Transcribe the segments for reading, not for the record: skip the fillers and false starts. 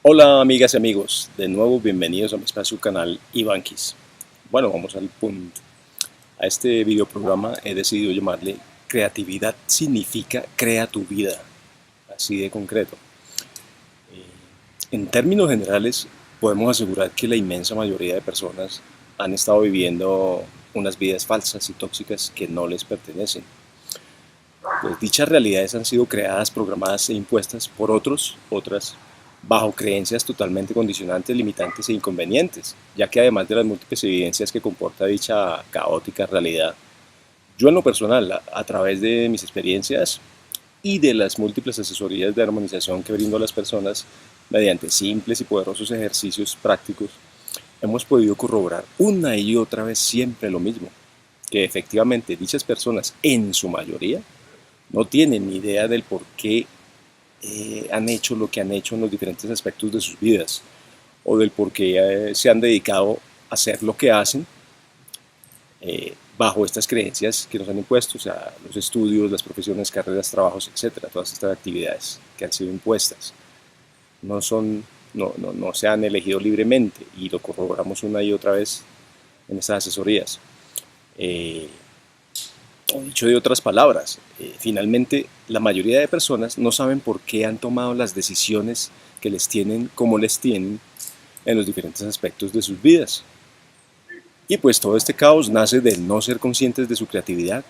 Hola amigas y amigos, de nuevo bienvenidos a mi espacio canal Ivanquis. Bueno, vamos al punto. A este videoprograma he decidido llamarle Creatividad significa crea tu vida, así de concreto. En términos generales, podemos asegurar que la inmensa mayoría de personas han estado viviendo unas vidas falsas y tóxicas que no les pertenecen. Pues dichas realidades han sido creadas, programadas e impuestas por otras, bajo creencias totalmente condicionantes, limitantes e inconvenientes, ya que además de las múltiples evidencias que comporta dicha caótica realidad, yo en lo personal, a través de mis experiencias y de las múltiples asesorías de armonización que brindo a las personas, mediante simples y poderosos ejercicios prácticos, hemos podido corroborar una y otra vez siempre lo mismo, que efectivamente dichas personas, en su mayoría, no tienen ni idea del por qué han hecho lo que han hecho en los diferentes aspectos de sus vidas o del por qué se han dedicado a hacer lo que hacen bajo estas creencias que nos han impuesto, o sea, los estudios, las profesiones, carreras, trabajos, etcétera, todas estas actividades que han sido impuestas. No son, no se han elegido libremente y lo corroboramos una y otra vez en estas asesorías. Eh, o dicho de otras palabras, finalmente la mayoría de personas no saben por qué han tomado las decisiones que les tienen como les tienen en los diferentes aspectos de sus vidas. Y pues todo este caos nace de no ser conscientes de su creatividad,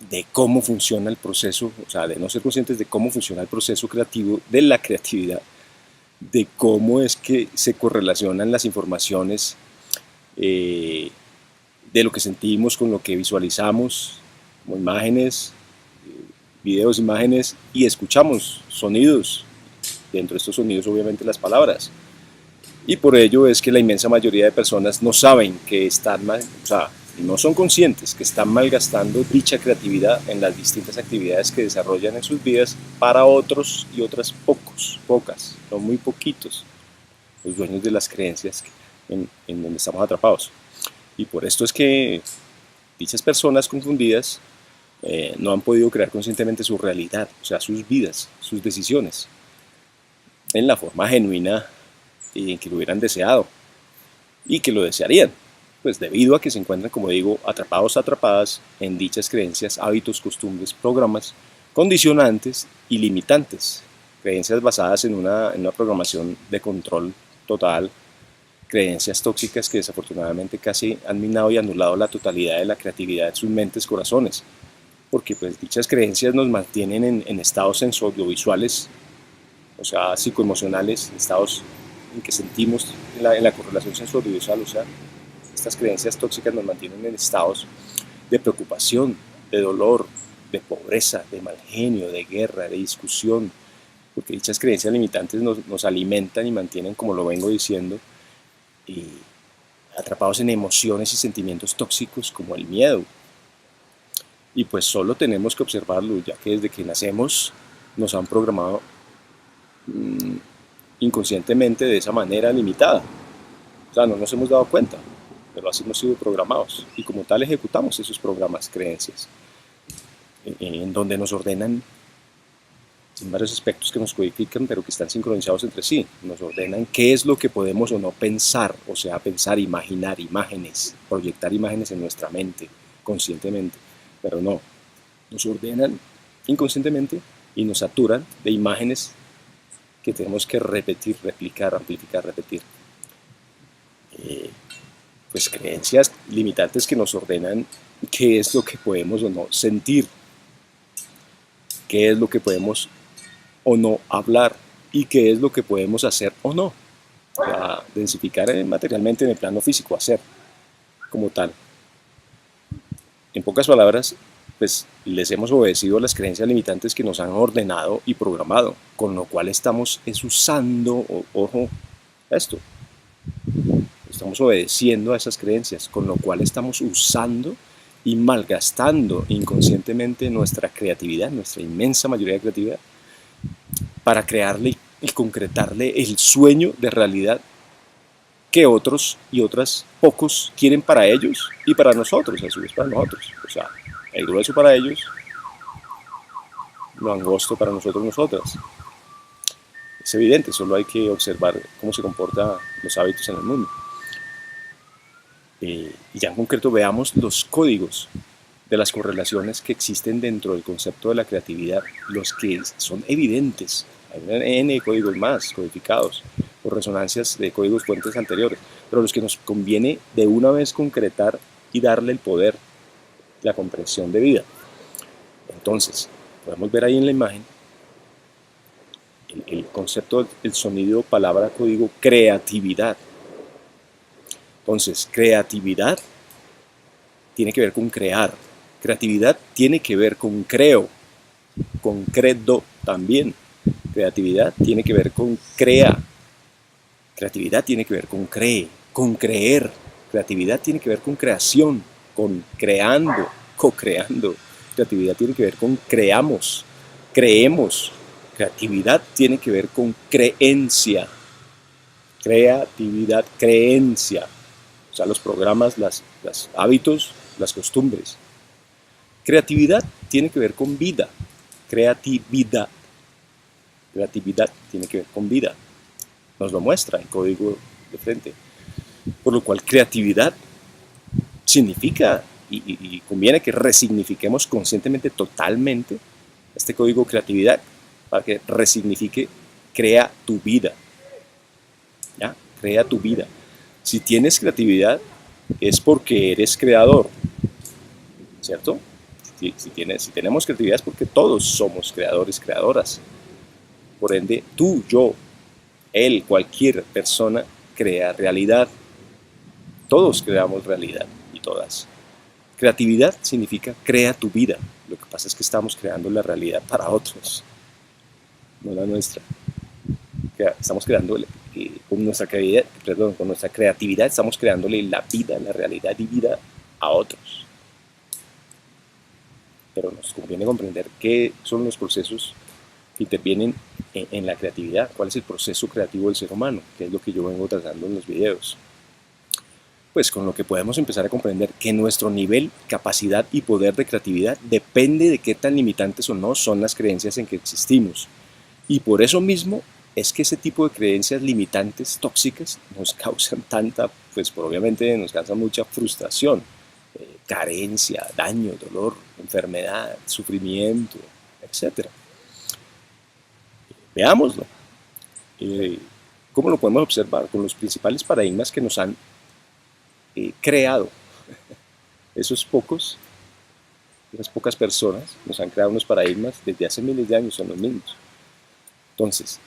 de cómo funciona el proceso, o sea, de no ser conscientes de cómo funciona el proceso creativo de la creatividad, de cómo es que se correlacionan las informaciones de lo que sentimos con lo que visualizamos, como imágenes, videos, imágenes, y escuchamos sonidos, dentro de estos sonidos obviamente las palabras. Y por ello es que la inmensa mayoría de personas no saben que están mal, o sea, no son conscientes que están malgastando dicha creatividad en las distintas actividades que desarrollan en sus vidas para otros y otras pocas, son muy poquitos los dueños de las creencias en donde estamos atrapados. Y por esto es que dichas personas confundidas no han podido crear conscientemente su realidad, o sea, sus vidas, sus decisiones, en la forma genuina en que lo hubieran deseado y que lo desearían, pues debido a que se encuentran, como digo, atrapadas en dichas creencias, hábitos, costumbres, programas, condicionantes y limitantes, creencias basadas en una programación de control total, creencias tóxicas que desafortunadamente casi han minado y anulado la totalidad de la creatividad de sus mentes, corazones, porque pues dichas creencias nos mantienen en estados sensoriovisuales, o sea, psicoemocionales, estados en que sentimos en la correlación sensoriovisual, o sea, estas creencias tóxicas nos mantienen en estados de preocupación, de dolor, de pobreza, de mal genio, de guerra, de discusión, porque dichas creencias limitantes nos alimentan y mantienen, como lo vengo diciendo, y atrapados en emociones y sentimientos tóxicos como el miedo. Y pues solo tenemos que observarlo, ya que desde que nacemos nos han programado inconscientemente de esa manera limitada. O sea, no nos hemos dado cuenta, pero así hemos sido programados. Y como tal ejecutamos esos programas, creencias, en donde nos ordenan en varios aspectos que nos codifican, pero que están sincronizados entre sí. Nos ordenan qué es lo que podemos o no pensar, o sea, pensar, imaginar imágenes, proyectar imágenes en nuestra mente, conscientemente, pero no. Nos ordenan inconscientemente y nos saturan de imágenes que tenemos que repetir, replicar, amplificar, repetir. Pues creencias limitantes que nos ordenan qué es lo que podemos o no sentir, qué es lo que podemos o no hablar y qué es lo que podemos hacer o no. Para densificar materialmente en el plano físico, hacer como tal. En pocas palabras, pues les hemos obedecido a las creencias limitantes que nos han ordenado y programado, con lo cual estamos usando, ojo, esto, estamos obedeciendo a esas creencias, con lo cual estamos usando y malgastando inconscientemente nuestra creatividad, nuestra inmensa mayoría de creatividad, para crearle y concretarle el sueño de realidad que otros y otras pocos quieren para ellos y para nosotros, a su vez para nosotros. O sea, el grueso para ellos, lo angosto para nosotros, nosotras. Es evidente, solo hay que observar cómo se comportan los hábitos en el mundo. Y ya en concreto veamos los códigos de las correlaciones que existen dentro del concepto de la creatividad, los que son evidentes. Hay una N de códigos más codificados por resonancias de códigos fuentes anteriores, pero los que nos conviene de una vez concretar y darle el poder, la comprensión de vida. Entonces, podemos ver ahí en la imagen el concepto del sonido, palabra, código, creatividad. Entonces, creatividad tiene que ver con crear. Creatividad tiene que ver con creo, con credo también. Creatividad tiene que ver con crea. Creatividad tiene que ver con cree, con creer. Creatividad tiene que ver con creación, con creando, co-creando. Creatividad tiene que ver con creamos, creemos. Creatividad tiene que ver con creencia. Creatividad, creencia. O sea, los programas, los hábitos, las costumbres. Creatividad tiene que ver con vida. Creatividad. Creatividad tiene que ver con vida. Nos lo muestra el código de frente. Por lo cual, creatividad significa, y conviene que resignifiquemos conscientemente, totalmente, este código creatividad, para que resignifique, crea tu vida. ¿Ya? Crea tu vida. Si tienes creatividad, es porque eres creador, ¿cierto? Si tenemos creatividad es porque todos somos creadores, creadoras. Por ende, tú, yo, él, cualquier persona crea realidad. Todos creamos realidad y todas. Creatividad significa crea tu vida. Lo que pasa es que estamos creando la realidad para otros, no la nuestra. Estamos creando con nuestra creatividad estamos creándole la vida, la realidad y vida a otros. Pero nos conviene comprender qué son los procesos que intervienen en la creatividad, cuál es el proceso creativo del ser humano, que es lo que yo vengo tratando en los videos. Pues con lo que podemos empezar a comprender que nuestro nivel, capacidad y poder de creatividad depende de qué tan limitantes o no son las creencias en que existimos. Y por eso mismo es que ese tipo de creencias limitantes, tóxicas, nos causan tanta, pues obviamente nos causan mucha frustración, carencia, daño, dolor, enfermedad, sufrimiento, etc. Veámoslo. ¿Cómo lo podemos observar? Con los principales paradigmas que nos han creado. Esas pocas personas nos han creado unos paradigmas desde hace miles de años, son los mismos. Entonces,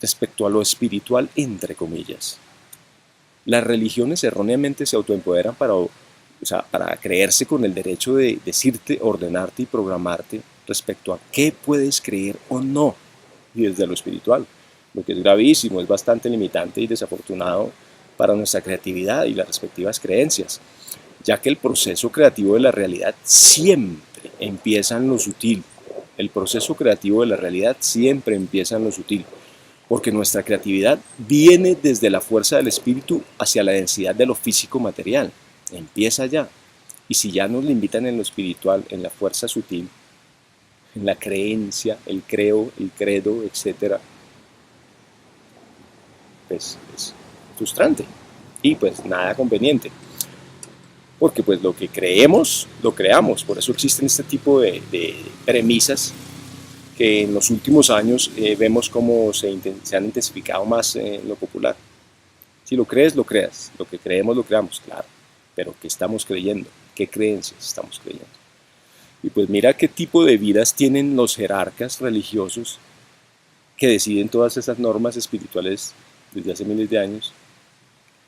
respecto a lo espiritual, entre comillas, las religiones erróneamente se autoempoderan para creerse con el derecho de decirte, ordenarte y programarte respecto a qué puedes creer o no, y desde lo espiritual, lo que es gravísimo, es bastante limitante y desafortunado para nuestra creatividad y las respectivas creencias, ya que el proceso creativo de la realidad siempre empieza en lo sutil. El proceso creativo de la realidad siempre empieza en lo sutil, porque nuestra creatividad viene desde la fuerza del espíritu hacia la densidad de lo físico material. Empieza ya. Y si ya nos limitan en lo espiritual, en la fuerza sutil, en la creencia, el creo, el credo, etc., pues es frustrante y pues nada conveniente. Porque pues lo que creemos, lo creamos. Por eso existen este tipo de premisas que en los últimos años vemos cómo se han intensificado más en lo popular. Si lo crees, lo creas. Lo que creemos, lo creamos, claro. Pero ¿qué estamos creyendo? ¿Qué creencias estamos creyendo? Y pues mira qué tipo de vidas tienen los jerarcas religiosos que deciden todas esas normas espirituales desde hace miles de años.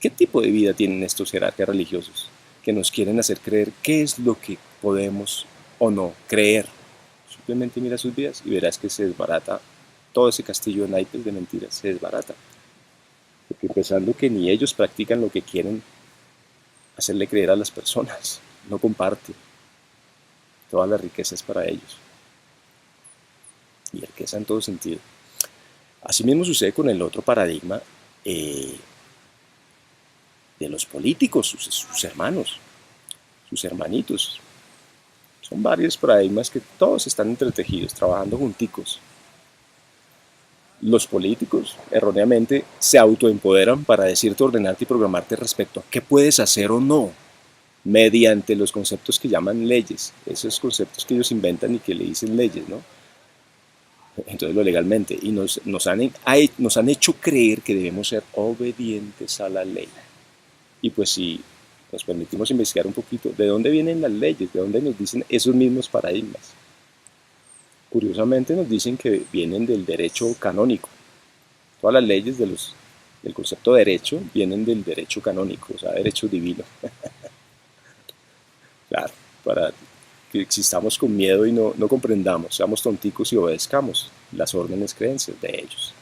¿Qué tipo de vida tienen estos jerarcas religiosos que nos quieren hacer creer qué es lo que podemos o no creer? Simplemente mira sus vidas y verás que se desbarata todo ese castillo de naipes de mentiras, se desbarata. Porque empezando que ni ellos practican lo que quieren hacerle creer a las personas, no comparten. Toda la riqueza es para ellos. Y riqueza en todo sentido. Asimismo sucede con el otro paradigma de los políticos, sus hermanos, sus hermanitos. Son varios paradigmas que todos están entretejidos, trabajando junticos. Los políticos, erróneamente, se autoempoderan para decirte, ordenarte y programarte respecto a qué puedes hacer o no, mediante los conceptos que llaman leyes, esos conceptos que ellos inventan y que le dicen leyes, ¿no? Entonces lo legalmente, y nos han hecho creer que debemos ser obedientes a la ley. Y pues si nos permitimos investigar un poquito, ¿de dónde vienen las leyes? ¿De dónde nos dicen esos mismos paradigmas? Curiosamente nos dicen que vienen del derecho canónico. Todas las leyes del concepto de derecho vienen del derecho canónico, o sea, derecho divino. Claro, para que existamos con miedo y no comprendamos, seamos tonticos y obedezcamos las órdenes, creencias de ellos.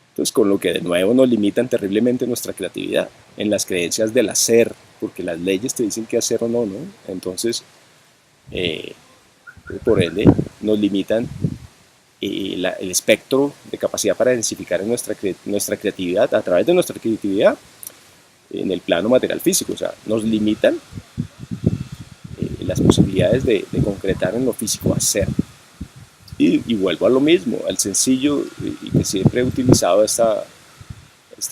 Entonces, con lo que de nuevo nos limitan terriblemente nuestra creatividad, en las creencias del hacer, porque las leyes te dicen qué hacer o no, ¿no? Entonces, eh, por ende, nos limitan el espectro de capacidad para densificar en nuestra creatividad, a través de nuestra creatividad, en el plano material físico, o sea, nos limitan las posibilidades de concretar en lo físico, hacer. Y vuelvo a lo mismo, al sencillo y que siempre he utilizado esta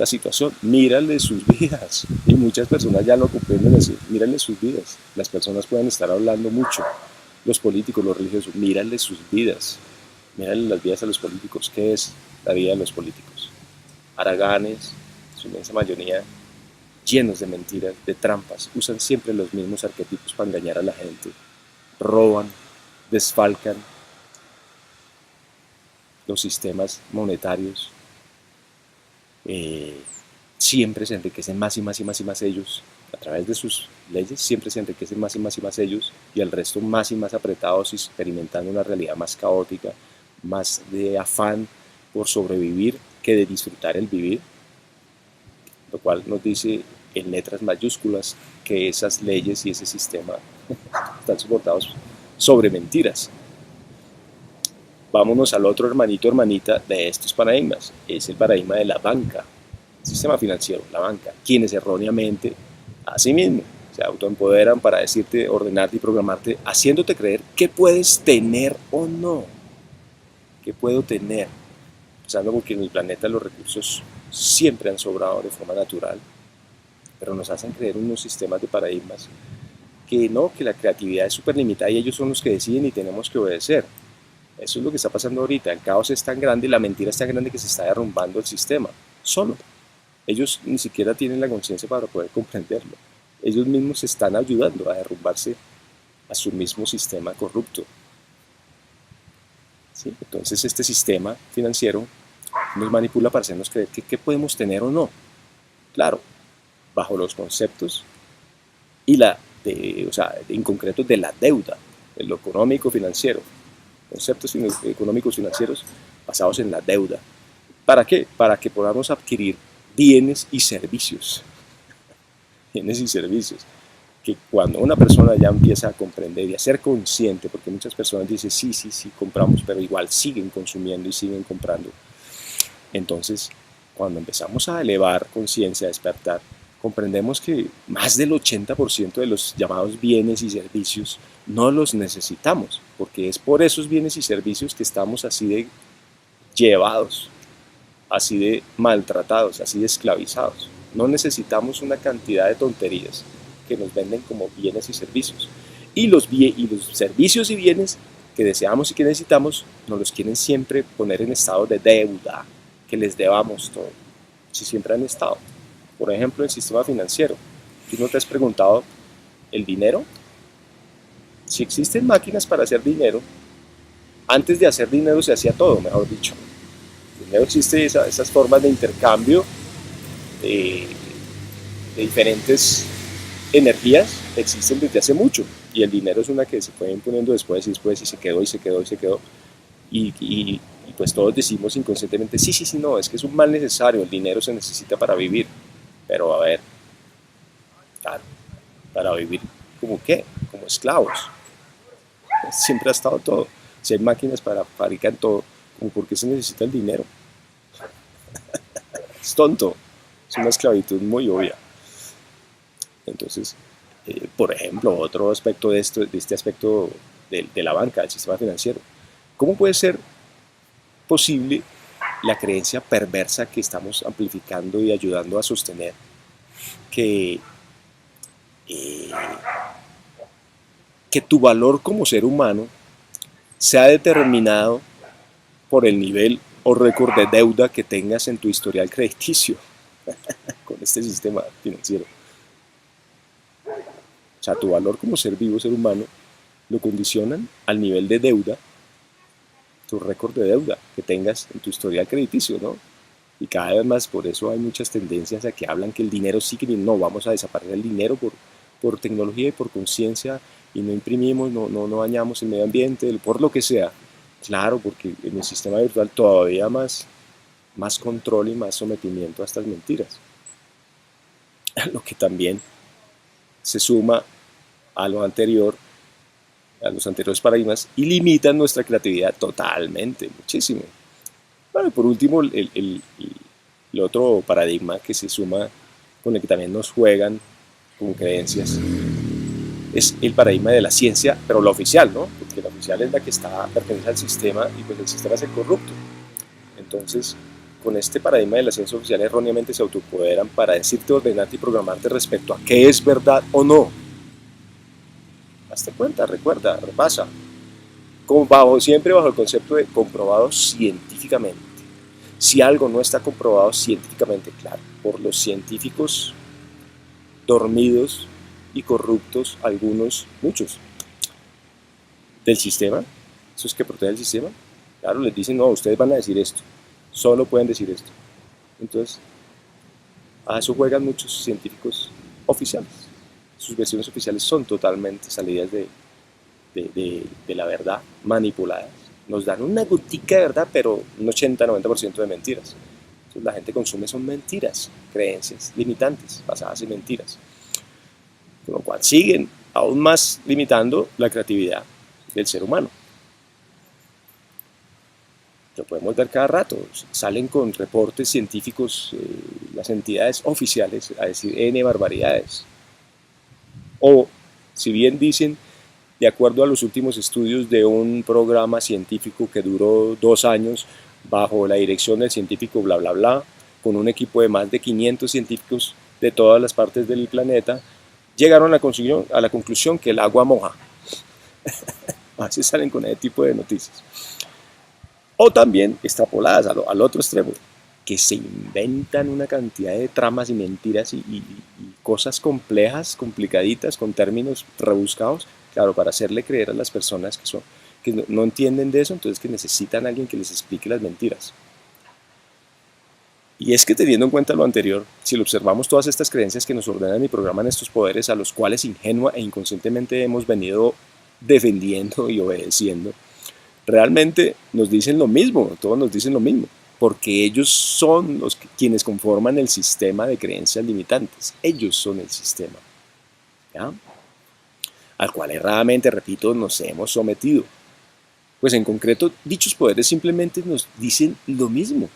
situación. Mírale sus vidas. Y muchas personas ya lo comprenden así. Mírale sus vidas. Las personas pueden estar hablando mucho. Los políticos, los religiosos, mírale sus vidas. Mírale las vidas a los políticos. ¿Qué es la vida de los políticos? Haraganes, su inmensa mayoría, llenos de mentiras, de trampas. Usan siempre los mismos arquetipos para engañar a la gente. Roban, desfalcan los sistemas monetarios, siempre se enriquecen más y más y más y más ellos, a través de sus leyes, siempre se enriquecen más y más y más ellos, y el resto más y más apretados y experimentando una realidad más caótica, más de afán por sobrevivir que de disfrutar el vivir, lo cual nos dice en letras mayúsculas que esas leyes y ese sistema están soportados sobre mentiras. Vámonos al otro hermanito, hermanita de estos paradigmas. Es el paradigma de la banca, el sistema financiero, la banca, quienes erróneamente, a sí mismo, se autoempoderan para decirte, ordenarte y programarte, haciéndote creer que puedes tener o no. ¿Qué puedo tener? Pensando porque en el planeta los recursos siempre han sobrado de forma natural, pero nos hacen creer unos sistemas de paradigmas que no, que la creatividad es súper limitada y ellos son los que deciden y tenemos que obedecer. Eso es lo que está pasando ahorita. El caos es tan grande y la mentira es tan grande que se está derrumbando el sistema. Solo. Ellos ni siquiera tienen la conciencia para poder comprenderlo. Ellos mismos se están ayudando a derrumbarse a su mismo sistema corrupto. ¿Sí? Entonces este sistema financiero nos manipula para hacernos creer que podemos tener o no. Claro, bajo los conceptos y en concreto de la deuda, de lo económico financiero. Conceptos económicos financieros basados en la deuda. ¿Para qué? Para que podamos adquirir bienes y servicios. Bienes y servicios. Que cuando una persona ya empieza a comprender y a ser consciente, porque muchas personas dicen, sí, compramos, pero igual siguen consumiendo y siguen comprando. Entonces, cuando empezamos a elevar conciencia, a despertar, comprendemos que más del 80% de los llamados bienes y servicios no los necesitamos, porque es por esos bienes y servicios que estamos así de llevados, así de maltratados, así de esclavizados. No necesitamos una cantidad de tonterías que nos venden como bienes y servicios. Y los servicios y bienes que deseamos y que necesitamos nos los quieren siempre poner en estado de deuda, que les debamos todo, si siempre han estado. Por ejemplo, el sistema financiero. ¿Tú no te has preguntado el dinero? Si existen máquinas para hacer dinero, antes de hacer dinero se hacía todo, mejor dicho. El dinero existe esas formas de intercambio de diferentes energías, existen desde hace mucho. Y el dinero es una que se fue imponiendo después y después y se quedó y se quedó y se quedó. Y pues todos decimos inconscientemente, sí, no, es que es un mal necesario, el dinero se necesita para vivir. Pero a ver, claro, para vivir como qué, como esclavos. Siempre ha estado todo. Si hay máquinas para fabricar todo, ¿como por qué se necesita el dinero? Es tonto, es una esclavitud muy obvia. Entonces, por ejemplo, otro aspecto de este aspecto de la banca, del sistema financiero, ¿cómo puede ser posible la creencia perversa que estamos amplificando y ayudando a sostener, que, eh, que tu valor como ser humano sea determinado por el nivel o récord de deuda que tengas en tu historial crediticio con este sistema financiero. O sea, tu valor como ser vivo, ser humano, lo condicionan al nivel de deuda, tu récord de deuda que tengas en tu historial crediticio, ¿no? Y cada vez más, por eso hay muchas tendencias a que hablan que el dinero sí que no, vamos a desaparecer el dinero por tecnología y por conciencia, y no imprimimos, no dañamos el medio ambiente, por lo que sea. Claro, porque en el sistema virtual todavía más control y más sometimiento a estas mentiras. Lo que también se suma a lo anterior, a los anteriores paradigmas, y limitan nuestra creatividad totalmente, muchísimo. Bueno, y por último, el otro paradigma que se suma, con el que también nos juegan con creencias, es el paradigma de la ciencia, pero la oficial, ¿no? Porque la oficial es la que pertenece al sistema, y pues el sistema es el corrupto. Entonces, con este paradigma de la ciencia oficial erróneamente se autopoderan para decirte, ordenarte y programarte respecto a qué es verdad o no. Hazte cuenta, recuerda, repasa. Siempre bajo el concepto de comprobado científicamente. Si algo no está comprobado científicamente, claro, por los científicos dormidos y corruptos, algunos, muchos, del sistema, esos que protegen el sistema, claro, les dicen, no, ustedes van a decir esto, solo pueden decir esto. Entonces, a eso juegan muchos científicos oficiales. Sus versiones oficiales son totalmente salidas de la verdad, manipuladas. Nos dan una gotica de verdad, pero un 80-90% de mentiras. Entonces la gente consume son mentiras, creencias limitantes, basadas en mentiras. Con lo cual siguen aún más limitando la creatividad del ser humano. Lo podemos ver cada rato. Salen con reportes científicos las entidades oficiales a decir N barbaridades. O, si bien dicen, de acuerdo a los últimos estudios de un programa científico que duró 2 años bajo la dirección del científico bla bla bla, con un equipo de más de 500 científicos de todas las partes del planeta, llegaron a la conclusión que el agua moja. A veces salen con ese tipo de noticias. O también extrapoladas al otro extremo, que se inventan una cantidad de tramas y mentiras y cosas complejas, complicaditas, con términos rebuscados, claro, para hacerle creer a las personas que no entienden de eso, entonces que necesitan a alguien que les explique las mentiras. Y es que teniendo en cuenta lo anterior, si lo observamos, todas estas creencias que nos ordenan y programan estos poderes a los cuales ingenua e inconscientemente hemos venido defendiendo y obedeciendo, realmente nos dicen lo mismo, todos nos dicen lo mismo, porque ellos son quienes conforman el sistema de creencias limitantes, ellos son el sistema, ¿ya? Al cual erradamente, repito, nos hemos sometido. Pues en concreto, dichos poderes simplemente nos dicen lo mismo,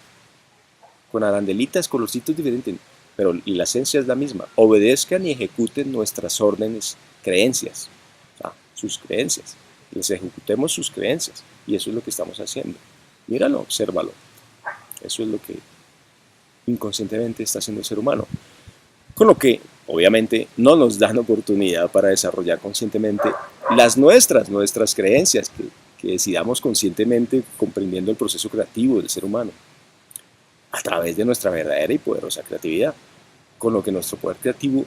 con arandelitas, colorcitos diferentes, pero la esencia es la misma. Obedezcan y ejecuten nuestras órdenes, creencias, o sea, sus creencias. Les ejecutemos sus creencias, y eso es lo que estamos haciendo. Míralo, obsérvalo. Eso es lo que inconscientemente está haciendo el ser humano. Con lo que, obviamente, no nos dan oportunidad para desarrollar conscientemente nuestras creencias, que decidamos conscientemente comprendiendo el proceso creativo del ser humano, a través de nuestra verdadera y poderosa creatividad. Con lo que nuestro poder creativo,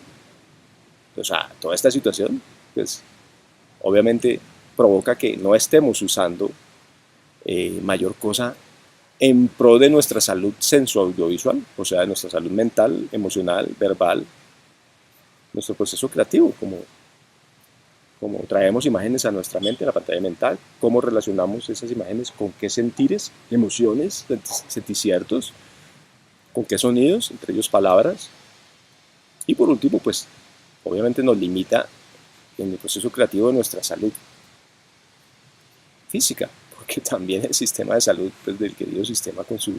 o sea, toda esta situación, pues, obviamente provoca que no estemos usando mayor cosa en pro de nuestra salud sensoaudiovisual, o sea, de nuestra salud mental, emocional, verbal, nuestro proceso creativo, como traemos imágenes a nuestra mente, a la pantalla mental, cómo relacionamos esas imágenes con qué sentires, emociones, senticiertos, con qué sonidos, entre ellos palabras, y por último, pues, obviamente nos limita en el proceso creativo de nuestra salud física, porque también el sistema de salud, pues, del querido sistema con su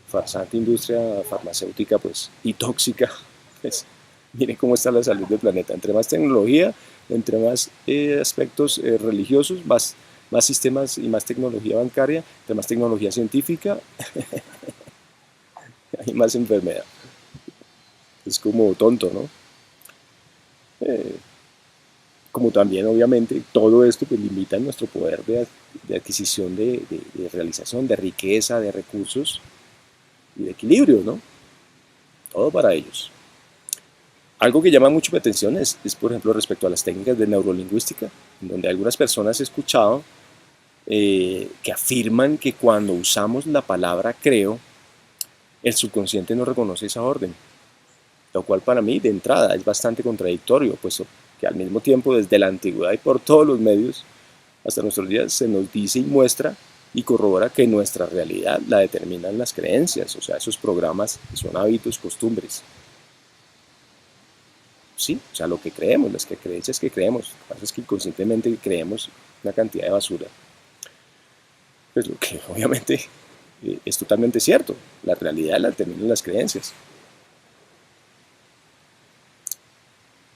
farsante industria farmacéutica, pues, y tóxica, pues, miren cómo está la salud del planeta. Entre más tecnología, entre más aspectos religiosos, más más sistemas y más tecnología bancaria, entre más tecnología científica, hay más enfermedad. Es como tonto, ¿no? Eh, Como también, obviamente, todo esto pues, limita nuestro poder de adquisición, de realización, de riqueza, de recursos y de equilibrio, ¿no? Todo para ellos. Algo que llama mucho mi atención por ejemplo, respecto a las técnicas de neurolingüística, en donde algunas personas he escuchado que afirman que cuando usamos la palabra creo, el subconsciente no reconoce esa orden, lo cual para mí de entrada es bastante contradictorio, puesto que al mismo tiempo desde la antigüedad y por todos los medios hasta nuestros días se nos dice y muestra y corrobora que nuestra realidad la determinan las creencias, o sea, esos programas que son hábitos, costumbres. Sí, o sea, lo que creemos, las creencias que creemos. Lo que pasa es que inconscientemente creemos una cantidad de basura. Pues lo que obviamente es totalmente cierto. La realidad la determinan las creencias.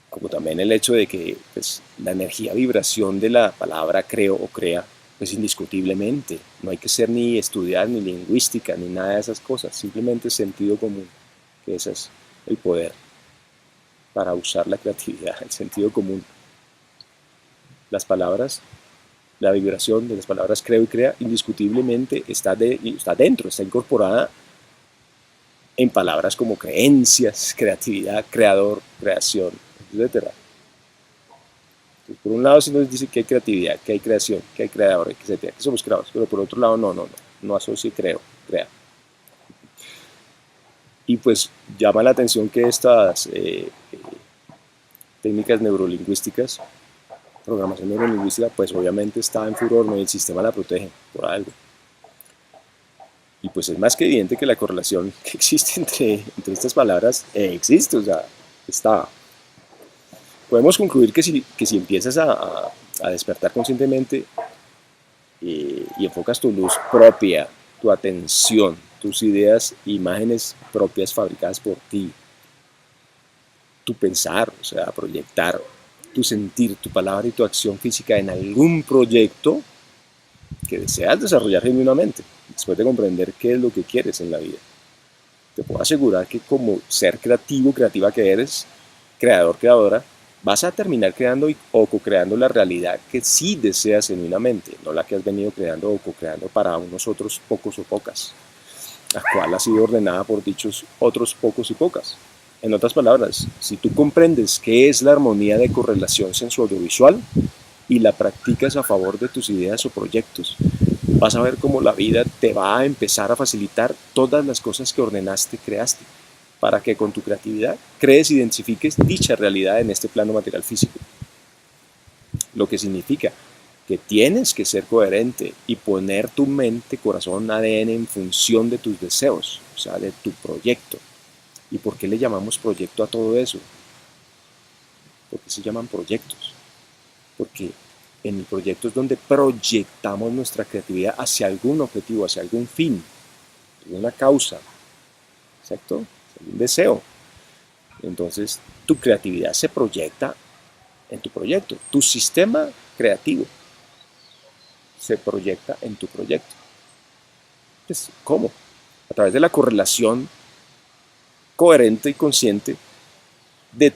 Como también el hecho de que pues, la energía, vibración de la palabra creo o crea, pues indiscutiblemente. No hay que ser ni estudiar ni lingüística ni nada de esas cosas. Simplemente sentido común, que ese es el poder para usar la creatividad, el sentido común. Las palabras, la vibración de las palabras creo y crea, indiscutiblemente está dentro, está incorporada en palabras como creencias, creatividad, creador, creación, etcétera. Entonces, por un lado se nos dice que hay creatividad, que hay creación, que hay creador, etcétera, que somos creadores, pero por otro lado no asocie creo, crea. Y pues llama la atención que estas técnicas neurolingüísticas, programación neurolingüística, pues obviamente está en furor, ¿no? Y el sistema la protege por algo. Y pues es más que evidente que la correlación que existe entre estas palabras existe, o sea, está. Podemos concluir que si empiezas a despertar conscientemente y enfocas tu luz propia, tu atención, tus ideas, imágenes propias fabricadas por ti, tu pensar, o sea, proyectar, tu sentir, tu palabra y tu acción física en algún proyecto que deseas desarrollar genuinamente, después de comprender qué es lo que quieres en la vida. Te puedo asegurar que como ser creativo, creativa que eres, creador, creadora, vas a terminar creando o co-creando la realidad que sí deseas genuinamente, no la que has venido creando o co-creando para unos otros pocos o pocas, la cual ha sido ordenada por dichos otros pocos y pocas. En otras palabras, si tú comprendes qué es la armonía de correlación sensoaudiovisual y la practicas a favor de tus ideas o proyectos, vas a ver cómo la vida te va a empezar a facilitar todas las cosas que ordenaste, creaste, para que con tu creatividad crees y identifiques dicha realidad en este plano material físico. Lo que significa que tienes que ser coherente y poner tu mente, corazón, ADN en función de tus deseos, o sea, de tu proyecto. ¿Y por qué le llamamos proyecto a todo eso? ¿Por qué se llaman proyectos? Porque en el proyecto es donde proyectamos nuestra creatividad hacia algún objetivo, hacia algún fin, alguna causa, ¿cierto? Un deseo. Entonces, tu creatividad se proyecta en tu proyecto. Tu sistema creativo se proyecta en tu proyecto. Pues, ¿cómo? A través de la correlación coherente y consciente de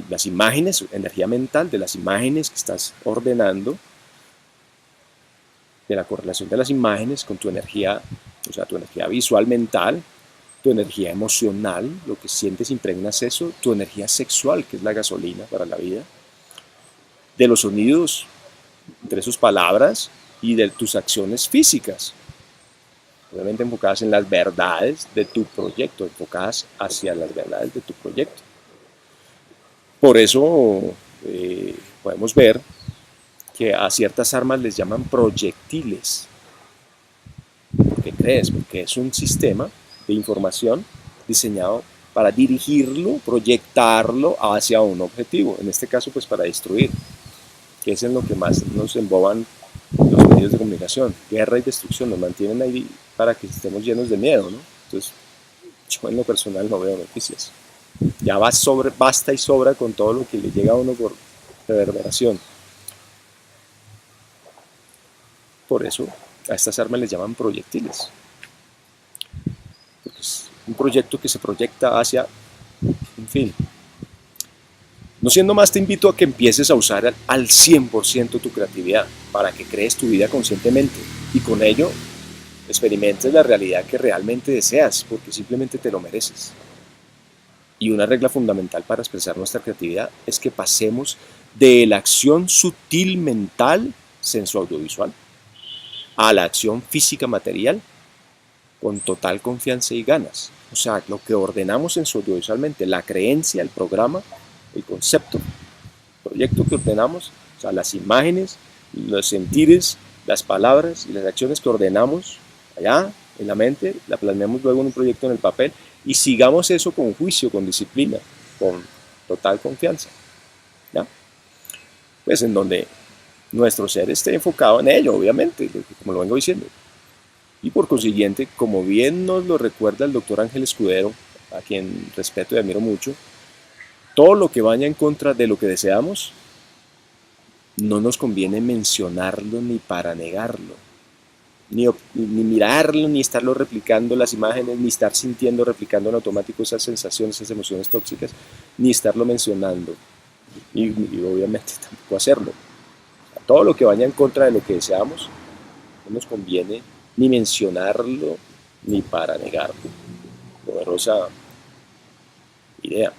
las imágenes, energía mental, de las imágenes que estás ordenando, de la correlación de las imágenes con tu energía, o sea, tu energía visual mental, tu energía emocional, lo que sientes, impregnas eso, tu energía sexual, que es la gasolina para la vida, de los sonidos, entre sus palabras, y de tus acciones físicas, obviamente enfocadas en las verdades de tu proyecto, enfocadas hacia las verdades de tu proyecto. Por eso podemos ver que a ciertas armas les llaman proyectiles. ¿Por qué crees? Porque es un sistema de información diseñado para dirigirlo, proyectarlo hacia un objetivo, en este caso pues para destruir, que es en lo que más nos emboban los medios de comunicación. Guerra y destrucción nos mantienen ahí para que estemos llenos de miedo, ¿no? Entonces yo en lo personal no veo noticias. Ya basta y sobra con todo lo que le llega a uno por reverberación. Por eso a estas armas les llaman proyectiles. Porque es un proyecto que se proyecta hacia un fin. No siendo más, te invito a que empieces a usar al 100% tu creatividad para que crees tu vida conscientemente y con ello experimentes la realidad que realmente deseas, porque simplemente te lo mereces. Y una regla fundamental para expresar nuestra creatividad es que pasemos de la acción sutil mental, senso-audiovisual, a la acción física material con total confianza y ganas. O sea, lo que ordenamos senso-audiovisualmente, la creencia, el programa, el concepto, el proyecto que ordenamos, o sea, las imágenes, los sentires, las palabras y las acciones que ordenamos allá en la mente, la plasmemos luego en un proyecto en el papel y sigamos eso con juicio, con disciplina, con total confianza. ¿Ya? Pues en donde nuestro ser esté enfocado en ello, obviamente, como lo vengo diciendo. Y por consiguiente, como bien nos lo recuerda el doctor Ángel Escudero, a quien respeto y admiro mucho, todo lo que vaya en contra de lo que deseamos, no nos conviene mencionarlo ni para negarlo, ni mirarlo, ni estarlo replicando las imágenes, ni estar sintiendo, replicando en automático esas sensaciones, esas emociones tóxicas, ni estarlo mencionando, y obviamente tampoco hacerlo. Todo lo que vaya en contra de lo que deseamos, no nos conviene ni mencionarlo, ni para negarlo. Poderosa idea.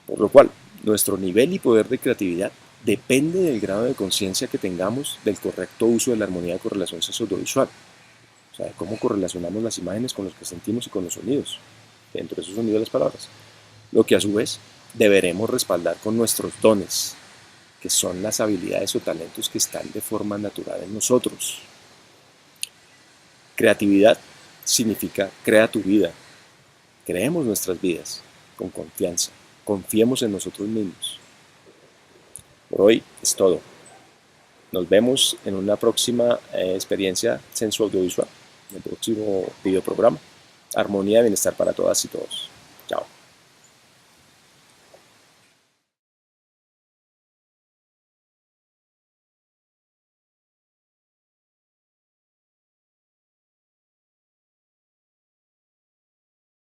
Por lo cual, nuestro nivel y poder de creatividad depende del grado de conciencia que tengamos del correcto uso de la armonía de correlación sensoriovisual. O sea, de cómo correlacionamos las imágenes con los que sentimos y con los sonidos, dentro de esos sonidos las palabras. Lo que a su vez deberemos respaldar con nuestros dones, que son las habilidades o talentos que están de forma natural en nosotros. Creatividad significa crea tu vida. Creemos nuestras vidas con confianza. Confiemos en nosotros mismos. Por hoy es todo. Nos vemos en una próxima experiencia senso-audiovisual, en el próximo videoprograma. Armonía y bienestar para todas y todos. Chao.